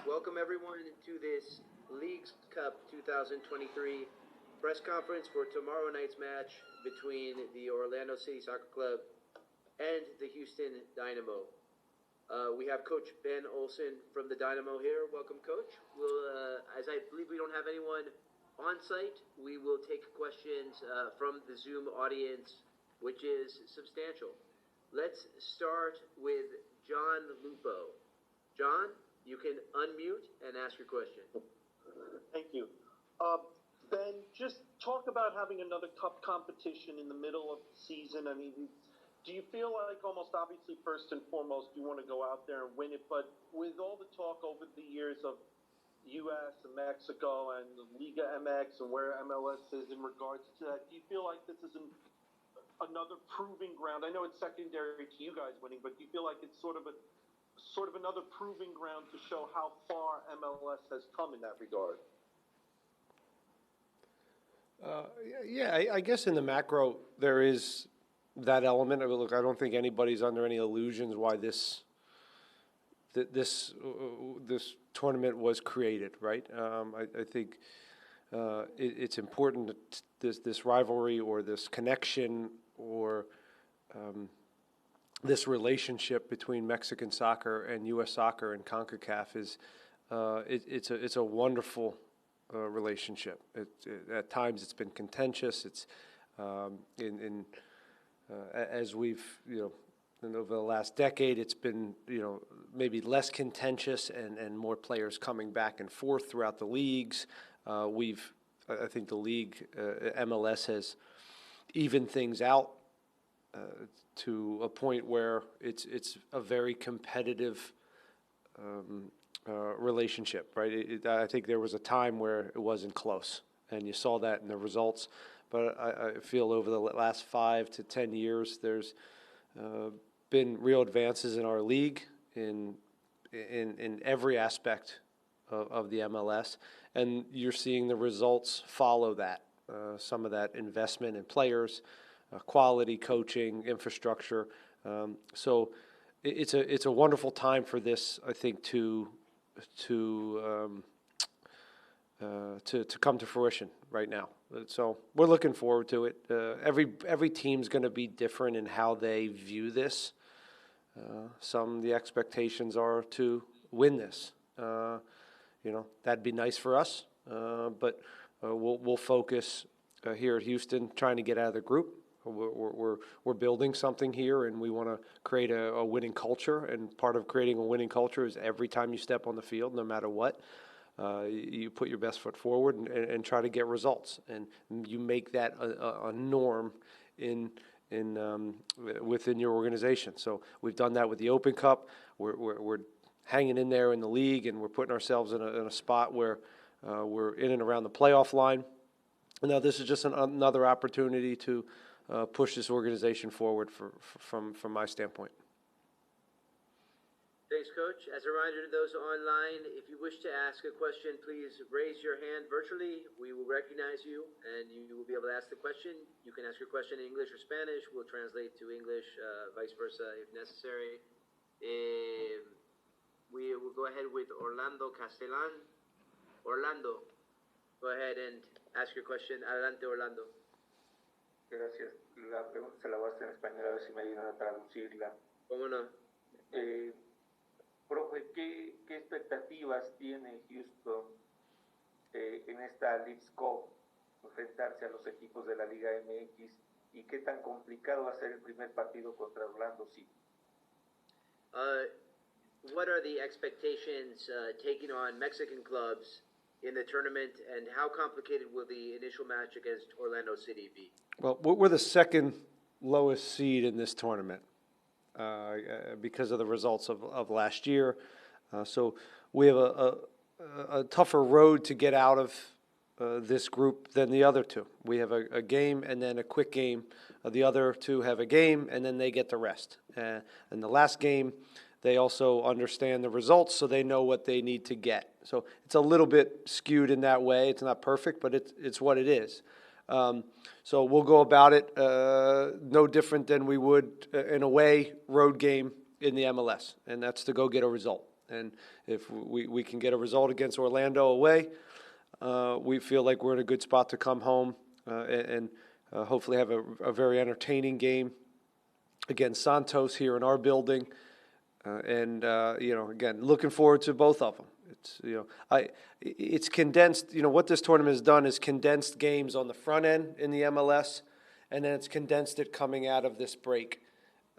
Welcome everyone to this Leagues Cup 2023 press conference for tomorrow night's match between the Orlando City Soccer Club and the Houston Dynamo. We have Coach Ben Olsen from the Dynamo here. Welcome, Coach. As I believe we don't have anyone on site, we will take questions from the Zoom audience, which is substantial. Let's start with John Lupo. John, you can unmute and ask your question. Thank you. Ben, just talk about having another cup competition in the middle of the season. I mean, do you feel like almost obviously first and foremost you want to go out there and win it, but with all the talk over the years of U.S. and Mexico and the Liga MX and where MLS is in regards to that, do you feel like this is another proving ground? I know it's secondary to you guys winning, but do you feel like it's sort of another proving ground to show how far MLS has come in that regard? I guess in the macro there is that element. I mean, look, I don't think anybody's under any illusions why this tournament was created, right? I think it's important that this rivalry or this connection or this relationship between Mexican soccer and U.S. soccer and CONCACAF is it's a wonderful relationship. At times it's been contentious. It's as we've over the last decade, it's been maybe less contentious and more players coming back and forth throughout the leagues. I think the league MLS has evened things out to a point where it's a very competitive relationship, right? I think there was a time where it wasn't close, and you saw that in the results. But I feel over the last 5 to 10 years, there's been real advances in our league in every aspect of the MLS, and you're seeing the results follow that. Some of that investment in players, quality coaching, infrastructure. So it's a wonderful time for this, I think, to come to fruition right now. So we're looking forward to it. Every team's going to be different in how they view this. The expectations are to win this. That'd be nice for us. But we'll focus here at Houston trying to get out of the group. We're building something here, and we want to create a winning culture. And part of creating a winning culture is every time you step on the field, no matter what, you put your best foot forward and try to get results. And you make that a norm within your organization. So we've done that with the Open Cup. We're hanging in there in the league, and we're putting ourselves in a spot where we're in and around the playoff line. Now this is just another opportunity to push this organization forward from my standpoint. Thanks, Coach. As a reminder to those online, if you wish to ask a question, please raise your hand virtually. We will recognize you, and you will be able to ask the question. You can ask your question in English or Spanish. We'll translate to English, vice versa, if necessary. We will go ahead with Orlando Castellan. Orlando, go ahead and ask your question. Adelante, Orlando. Gracias. La pregunta se la voy a hacer en español, a ver si me ayudan a traducirla. ¿Cómo no? Profe, ¿qué expectativas tiene Houston en esta Leagues Cup, enfrentarse a los equipos de la Liga MX, y qué tan complicado va a ser el primer partido contra Orlando City? What are the expectations taking on Mexican clubs in the tournament, and how complicated will the initial match against Orlando City be? Well, we're the second lowest seed in this tournament because of the results of last year. So we have a tougher road to get out of this group than the other two. We have a game and then a quick game. The other two have a game, and then they get the rest. And the last game, they also understand the results, so they know what they need to get. So it's a little bit skewed in that way. It's not perfect, but it's what it is. So we'll go about it no different than we would an away road game in the MLS, and that's to go get a result. And if we can get a result against Orlando away, we feel like we're in a good spot to come home and hopefully have a very entertaining game against Santos here in our building. Again, looking forward to both of them. It's condensed. What this tournament has done is condensed games on the front end in the MLS, and then it's condensed it coming out of this break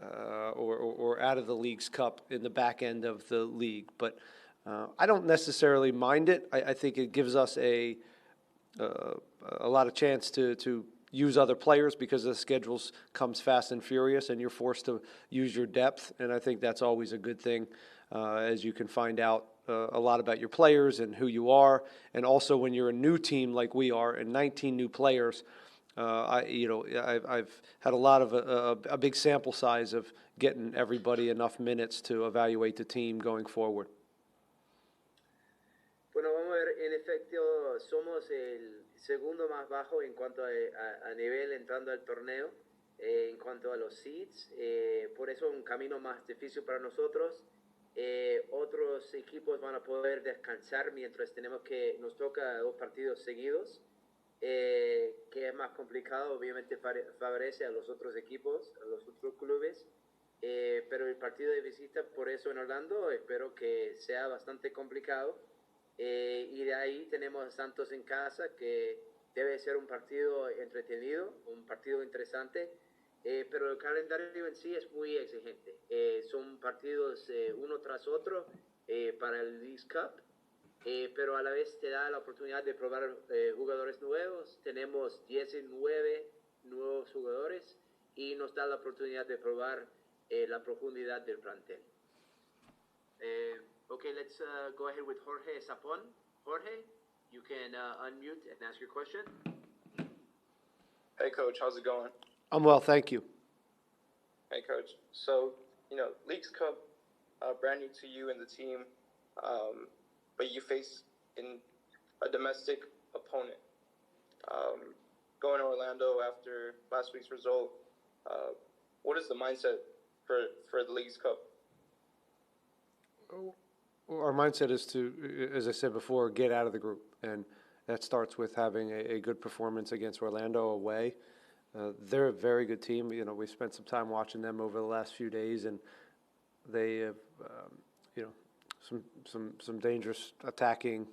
or out of the League's Cup in the back end of the league. But I don't necessarily mind it. I think it gives us a lot of chance to use other players because the schedules comes fast and furious, and you're forced to use your depth. And I think that's always a good thing, as you can find out a lot about your players and who you are. And also when you're a new team like we are, and 19 new players, I've had a lot of a big sample size of getting everybody enough minutes to evaluate the team going forward. Bueno, vamos a ver, en efecto, somos el segundo más bajo en cuanto a nivel entrando al torneo, en cuanto a los seeds, por eso un camino más difícil para nosotros. Otros equipos van a poder descansar mientras nos toca 2 partidos seguidos, que es más complicado, obviamente favorece a los otros equipos, a los otros clubes, pero el partido de visita, por eso en Orlando, espero que sea bastante complicado. Y de ahí tenemos a Santos en casa, que debe ser un partido entretenido, un partido interesante, pero el calendario en sí es muy exigente. Son partidos uno tras otro para el Leagues Cup, pero a la vez te da la oportunidad de probar jugadores nuevos. Tenemos 19 nuevos jugadores y nos da la oportunidad de probar la profundidad del plantel. Okay, let's go ahead with Jorge Sapon. Jorge, you can unmute and ask your question. Hey, Coach, how's it going? I'm well, thank you. Hey, Coach. So, Leagues Cup, brand new to you and the team, but you face a domestic opponent. Going to Orlando after last week's result, what is the mindset for the Leagues Cup? Our mindset is to, as I said before, get out of the group, and that starts with having a good performance against Orlando away. They're a very good team. We spent some time watching them over the last few days, and they have, some dangerous attacking,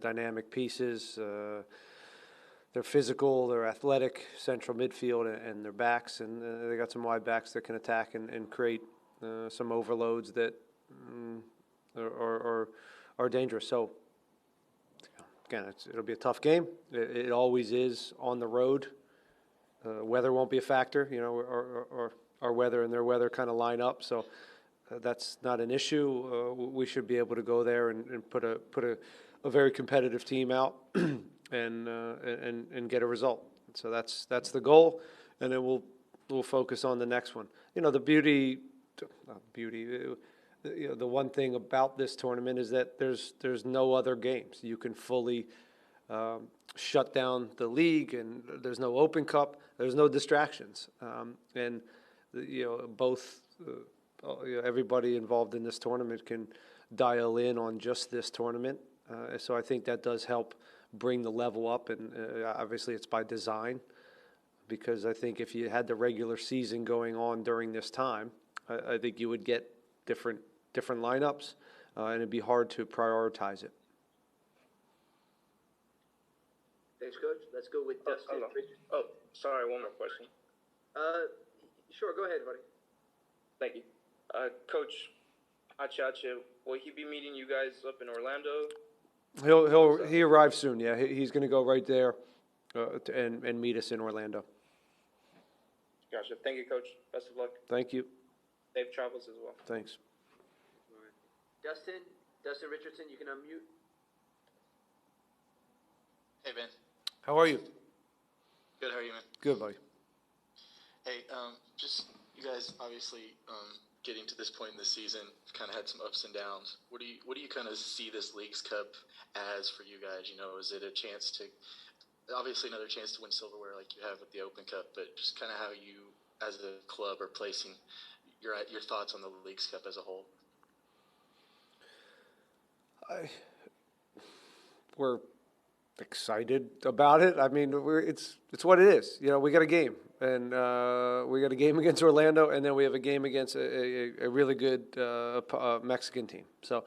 dynamic pieces. They're physical, they're athletic, central midfield, and their backs, and they got some wide backs that can attack and create some overloads that are dangerous. So, again, it'll be a tough game. It always is on the road. Weather won't be a factor, or our weather and their weather kind of line up. So that's not an issue. We should be able to go there and put a very competitive team out and get a result. So that's the goal, and then we'll focus on the next one. The one thing about this tournament is that there's no other games. You can fully shut down the league, and there's no Open Cup. There's no distractions, and both everybody involved in this tournament can dial in on just this tournament. So I think that does help bring the level up, and obviously it's by design, because I think if you had the regular season going on during this time, I think you would get different lineups, and it'd be hard to prioritize it. Thanks, Coach. Let's go with Dustin. Oh, sorry, one more question. Sure, go ahead, buddy. Thank you. Coach Achache, will he be meeting you guys up in Orlando? He arrives soon. Yeah, he's going to go right there and meet us in Orlando. Gotcha. Thank you, Coach. Best of luck. Thank you. Safe travels as well. Thanks. Dustin Richardson, you can unmute. Hey, Ben. How are you? Good, how are you, man? Good, buddy. Hey, just you guys obviously getting to this point in the season, kind of had some ups and downs. What do you kind of see this Leagues Cup as for you guys? Is it a chance to, obviously another chance to win silverware like you have with the Open Cup, but just kind of how you as a club are placing your thoughts on the Leagues Cup as a whole? We're excited about it. I mean, it's what it is. You know, we got a game, and we got a game against Orlando, and then we have a game against a really good Mexican team. So,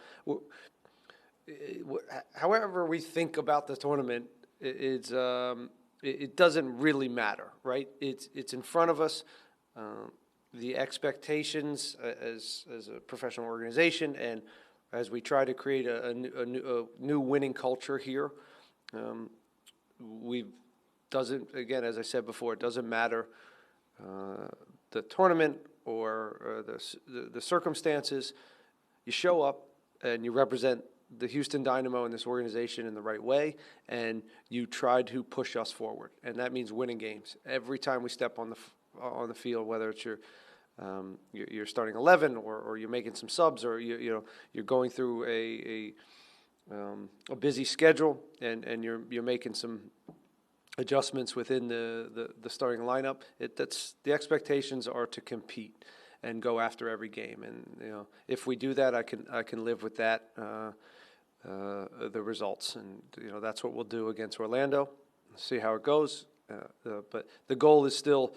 however we think about the tournament, it doesn't really matter, right? It's in front of us. The expectations as a professional organization, and as we try to create a new winning culture here, again, as I said before, it doesn't matter the tournament or the circumstances. You show up and you represent the Houston Dynamo and this organization in the right way, and you try to push us forward, and that means winning games every time we step on the field, whether it's you're starting 11 or you're making some subs, or you're going through a busy schedule and you're making some adjustments within the starting lineup. That's the expectations are to compete and go after every game, and if we do that, I can live with that. The results, and that's what we'll do against Orlando. See how it goes, but the goal is still.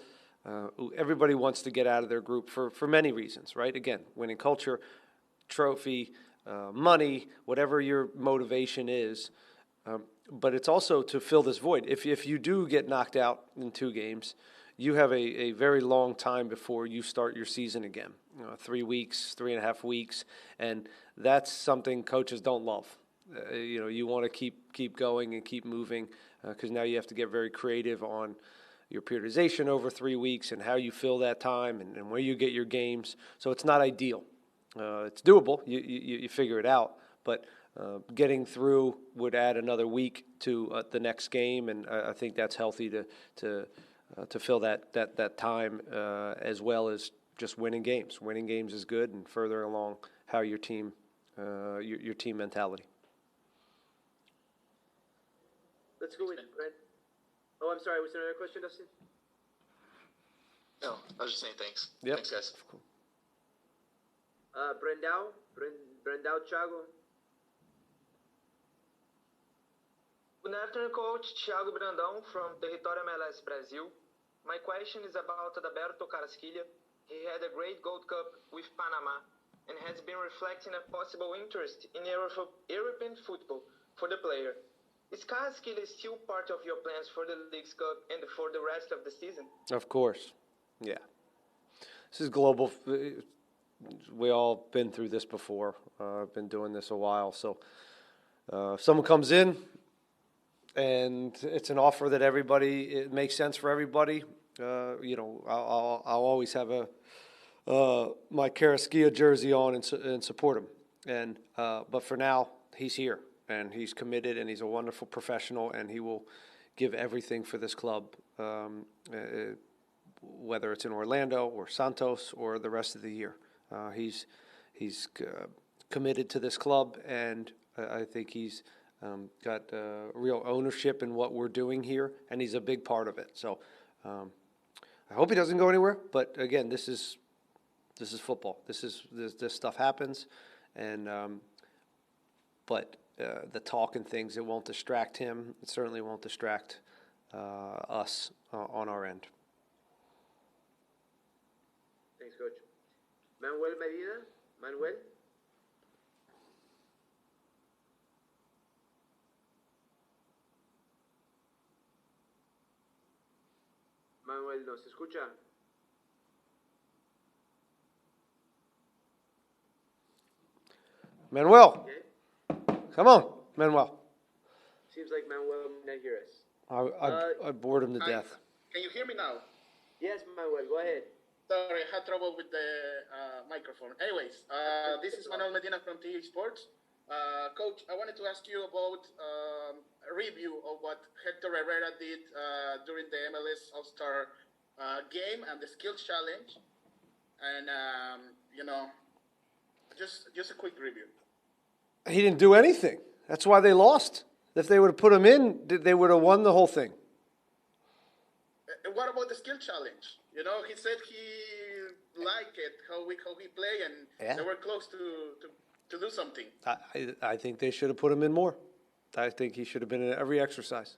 Everybody wants to get out of their group for many reasons, right? Again, winning culture, trophy, money, whatever your motivation is. But it's also to fill this void. If you do get knocked out in 2 games, you have a very long time before you start your season again. 3 weeks, 3.5 weeks, and that's something coaches don't love. You want to keep going and keep moving, because now you have to get very creative on your periodization over 3 weeks and how you fill that time and where you get your games. So it's not ideal. It's doable. You figure it out, but getting through would add another week to the next game, and I think that's healthy to fill that time, as well as just winning games. Winning games is good, and further along how your team mentality. Let's go with Brent. Oh, I'm sorry. Was there another question, Dustin? No, I was just saying thanks. Yep. Thanks, guys. Cool. Brendao Thiago. Good afternoon, Coach. Thiago Brandão from Território MLS Brasil. My question is about Adalberto Carrasquilla. He had a great Gold Cup with Panama and has been reflecting a possible interest in European football for the player. Is Carrasquilla still part of your plans for the Leagues Cup and for the rest of the season? Of course. Yeah. This is global. We all been through this before. I've been doing this a while. So if someone comes in and it's an offer that it makes sense for everybody, I'll always have my Carrasquilla jersey on and support him. But for now, he's here. And he's committed, and he's a wonderful professional, and he will give everything for this club, whether it's in Orlando or Santos or the rest of the year. He's committed to this club, and I think he's got real ownership in what we're doing here, and he's a big part of it. So I hope he doesn't go anywhere. But again, this is football. This stuff happens, and but. The talk and things, it won't distract him. It certainly won't distract us on our end. Thanks, Coach. Manuel Medina. Manuel. Manuel, ¿nos escucha? Manuel. Okay. Come on, Manuel. Seems like Manuel may not hear us. I bored him to Hi. death. Can you hear me now? Yes, Manuel, go ahead. Sorry, I had trouble with the microphone. Anyways, this is Manuel Medina from TE Sports. Coach, I wanted to ask you about a review of what Hector Herrera did during the MLS All-Star game and the skills challenge. And, just a quick review. He didn't do anything. That's why they lost. If they would have put him in, they would have won the whole thing. What about the skill challenge? He said he liked it, how he played, and they were close to do something. I think they should have put him in more. I think he should have been in every exercise.